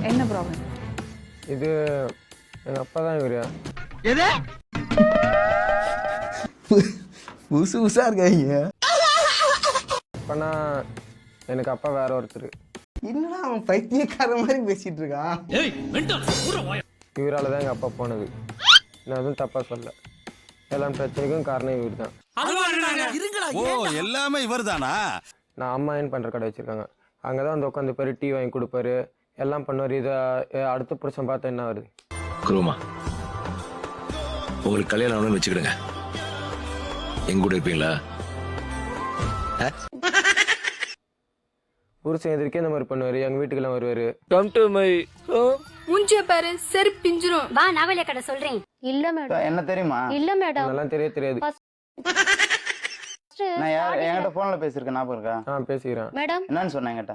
என்ன ப்ராப்ளம்? இது எங்கள் அப்பா தான் இவரு. எது புதுசு புதுசா இருக்காங்க. அப்பனா எனக்கு அப்பா வேற ஒருத்தர். என்னடா அவன் பைத்தியக்கார மாதிரி பேசிட்டு இருக்கான். இவரால் தான் எங்கள் அப்பா போனது. நான் எதுவும் தப்பாக சொல்ல. எல்லா பிரச்சனைக்கும் காரணம் இவர் தான். ஓ எல்லாமே இவர் தானா? நான் அம்மா ஏன் பண்ணுற கடை வச்சுருக்காங்க. அங்கே தான் வந்து உட்காந்து பாரு, டீ வாங்கி கொடுப்பாரு, எல்லாம் பண்ணுவார். இதை அடுத்த புருஷன் பார்த்தா என்ன வருது? குருமா உங்களுக்கு கல்யாணம் ஆகணும்னு வச்சுக்கிடுங்க, எங்க கூட இருப்பீங்களா? புருஷன் எதிர்க்கே இந்த மாதிரி பண்ணுவார். எங்கள் வீட்டுக்கெல்லாம் வருவார். மூஞ்சிய பாரு, செருப்பு பிஞ்சிரும். வா நாவலிய கடை சொல்றேன். இல்ல மேடம். என்ன தெரியுமா? இல்ல மேடம். அதெல்லாம் தெரியாது. நான் என்கிட்ட போன்ல பேசியிருக்கேன், ஞாபகம் இருக்கா? பேசிக்கிறேன். மேடம் என்னன்னு சொன்னேன் என்கிட்ட?